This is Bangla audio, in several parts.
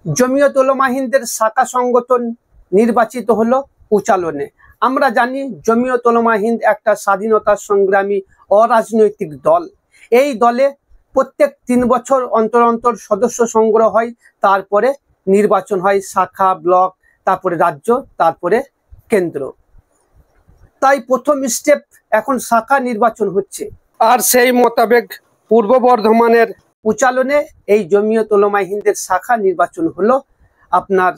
জমিয়ত উলামা হিন্দের শাখা সংগঠন নির্বাচিত হলো উচালনে। আমরা জানি জমিয়ত উলামা হিন্দ একটা স্বাধীনতা সংগ্রামী অরাজনৈতিক দল। এই দলে প্রত্যেক 3 বছর অন্তর অন্তর সদস্য সংগ্রহ হয়, তারপরে নির্বাচন হয়, শাখা, ব্লক, তারপরে রাজ্য, তারপরে কেন্দ্র। তাই প্রথম স্টেপ এখন শাখা নির্বাচন হচ্ছে। আর সেই মোতাবেক পূর্ব বর্ধমানের উচালনে এই জমিয়ত উলামা হিন্দের শাখা নির্বাচন হলো আপনার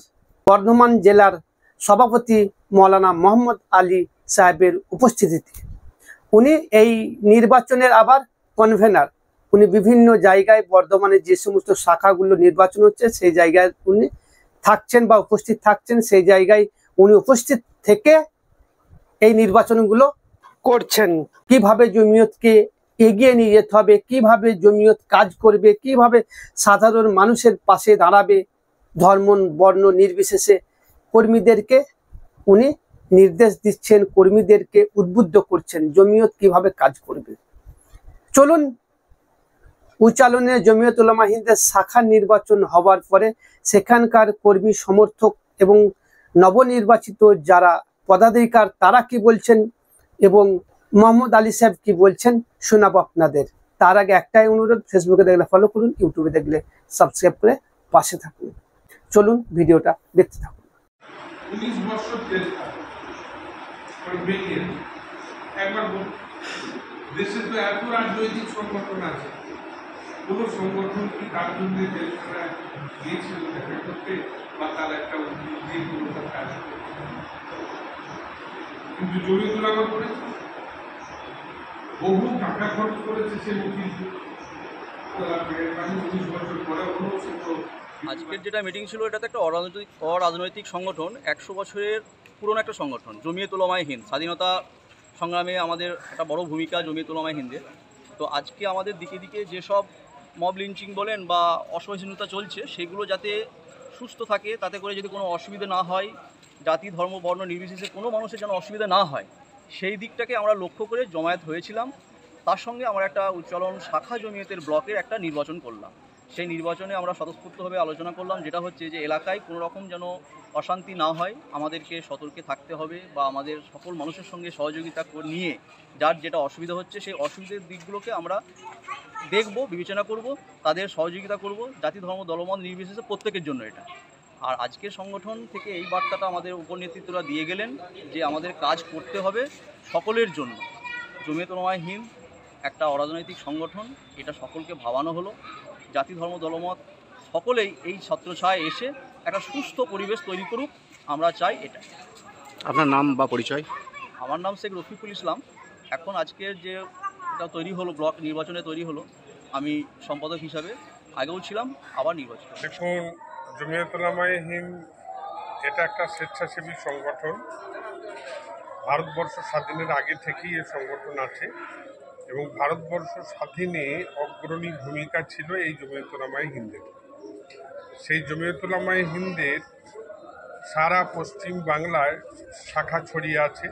বর্ধমান জেলার সভাপতি মৌলানা মোহাম্মদ আলী সাহেবের উপস্থিতিতে। উনি এই নির্বাচনের আবার কনভেনার। উনি বিভিন্ন জায়গায় বর্ধমানের যে সমস্ত শাখাগুলো নির্বাচন হচ্ছে সেই জায়গায় উনি থাকছেন বা উপস্থিত থাকছেন, সেই জায়গায় উনি উপস্থিত থেকে এই নির্বাচনগুলো করছেন। কিভাবে জমিয়তকে এগিয়ে নিয়ে যেতে হবে, কিভাবে জমিয়ত কাজ করবে, কিভাবে সাধারণ মানুষের পাশে দাঁড়াবে, ধর্ম বর্ণ নির্বিশেষে কর্মীদেরকে উনি নির্দেশ দিচ্ছেন, কর্মীদেরকে উদ্বুদ্ধ করছেন জমিয়ত কিভাবে কাজ করবে। চলুন উচালনে জমিয়ত উলামা হিন্দের শাখা নির্বাচন হওয়ার পরে সেখানকার কর্মী সমর্থক এবং নবনির্বাচিত যারা পদাধিকার তারা কি বলছেন এবং মোহাম্মদ আলী সাহেব কি বলছেন শোনাবো আপনাদের। তার আগে একটাই অনুরোধ, ফেসবুকে দেখলে ফলো করুন, ইউটিউবে দেখলে সাবস্ক্রাইব করে পাশে থাকুন। চলুন ভিডিওটা দেখতে থাকুন। 19 বছর একবার দেশে তো এত রাজনৈতিক সংগঠন আছে, কোন সংগঠন কি তার জন্য গিয়েছিল দেখা করতে বা তার একটা উদ্যোগ কাজ করতে, কিন্তু জমিয়ত উলামা করেছে, বহু টাকা খরচ করেছে সে কিন্তু 19 বছর পরে আজকের যেটা মিটিং ছিল এটা তো একটা অরাজনৈতিক সংগঠন, 100 বছরের পুরনো একটা সংগঠন জমিয়ত উলামা হিন্দ। স্বাধীনতা সংগ্রামে আমাদের একটা বড় ভূমিকা জমিয়ত উলামা হিন্দের। তো আজকে আমাদের দিকে দিকে যেসব মব লিঞ্চিং বলেন বা অসহিষ্ণুতা চলছে সেগুলো যাতে সুস্থ থাকে, তাতে করে যদি কোনো অসুবিধা না হয়, জাতি ধর্ম বর্ণ নির্বিশেষে কোনো মানুষের যেন অসুবিধা না হয়, সেই দিকটাকে আমরা লক্ষ্য করে জমায়েত হয়েছিলাম। তার সঙ্গে আমরা একটা উচ্চালন শাখা জমিয়তের ব্লকের একটা নির্বাচন করলাম। সেই নির্বাচনে আমরা স্বতঃস্ফূর্তভাবে আলোচনা করলাম, যেটা হচ্ছে যে এলাকায় কোনো রকম যেন অশান্তি না হয়, আমাদেরকে সতর্কে থাকতে হবে বা আমাদের সকল মানুষের সঙ্গে সহযোগিতা নিয়ে যার যেটা অসুবিধা হচ্ছে সেই অসুবিধার দিকগুলোকে আমরা দেখব, বিবেচনা করব, তাদের সহযোগিতা করব, জাতি ধর্ম দলমত নির্বিশেষে প্রত্যেকের জন্য এটা। আর আজকের সংগঠন থেকে এই বার্তাটা আমাদের উপনেতৃত্বরা দিয়ে গেলেন যে আমাদের কাজ করতে হবে সকলের জন্য। জমিয়ত উলামা হিন্দ একটা অরাজনৈতিক সংগঠন, এটা সকলকে ভাবানো হলো, জাতি ধর্ম দলমত সকলেই এই ছত্রছায়ায় এসে একটা সুস্থ পরিবেশ তৈরি করুক, আমরা চাই এটা। আপনার নাম বা পরিচয়? আমার নাম শেখ রফিকুল ইসলাম। এখন আজকের যে এটা তৈরি হলো, ব্লক নির্বাচনে তৈরি হলো, আমি সম্পাদক হিসাবে আগেও ছিলাম, আবার নির্বাচন। দেখুন, জমিয়ত উলামা হিন্দ এটা একটা স্বেচ্ছাসেবী সংগঠন। ভারতবর্ষ স্বাধীনের আগে থেকেই এই সংগঠন আছে এবং ভারতবর্ষ স্বাধীনে অগ্রণী ভূমিকা ছিল এই জমিয়ত উলামা হিন্দের। সেই জমিয়ত উলামা হিন্দের সারা পশ্চিম বাংলায় শাখা ছড়িয়ে আছে,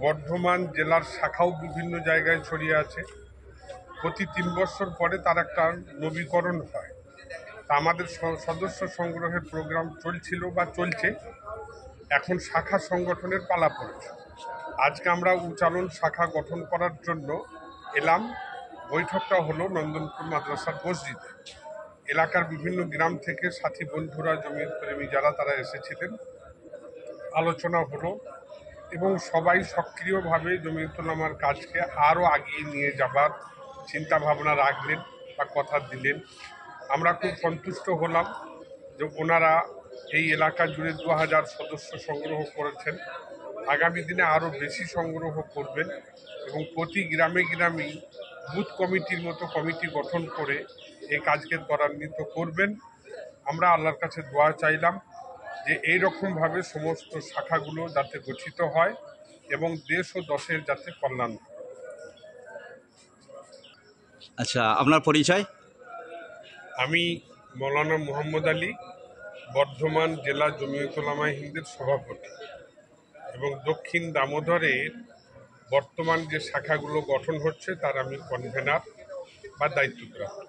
বর্ধমান জেলার শাখাও বিভিন্ন জায়গায় ছড়িয়ে আছে। প্রতি 3 বছর পরে তার একটা নবীকরণ হয়। তা আমাদের সদস্য সংগ্রহের প্রোগ্রাম চলছিল বা চলছে, এখন শাখা সংগঠনের পালা পড়েছে। আজকে আমরা উচালন শাখা গঠন করার জন্য এলাম। বৈঠকটা হলো নন্দনপুর মাদ্রাসার মসজিদে। এলাকার বিভিন্ন গ্রাম থেকে সাথী বন্ধুরা, জমিয়ত প্রেমী যারা তারা এসেছিলেন, আলোচনা হলো এবং সবাই সক্রিয়ভাবে জমিয়ত উলামার কাজকে আরও আগিয়ে নিয়ে যাবার চিন্তা ভাবনা রাখলেন বা কথা দিলেন। আমরা খুব সন্তুষ্ট হলাম যে ওনারা এই এলাকা জুড়ে 2000 সদস্য সংগ্রহ করেছেন। আগামী দিনে আরও বেশি সংগ্রহ করবেন এবং প্রতি গ্রামে গ্রামেই বুথ কমিটির মতো কমিটি গঠন করে এই কাজকে ত্বরান্বিত করবেন। আমরা আল্লাহর কাছে দোয়া চাইলাম যে এই রকমভাবে সমস্ত শাখাগুলো যাতে গঠিত হয় এবং দেশ ও দশের যাতে কল্যাণ হয়। আচ্ছা, আপনার পরিচয়? আমি মৌলানা মোহাম্মদ আলী, বর্ধমান জেলা জমিয়ত উলামা হিন্দের সভাপতি এবং দক্ষিণ দামোদরের বর্তমান যে শাখাগুলো গঠন হচ্ছে তার আমি কনভেনার বা দায়িত্বপ্রাপ্ত।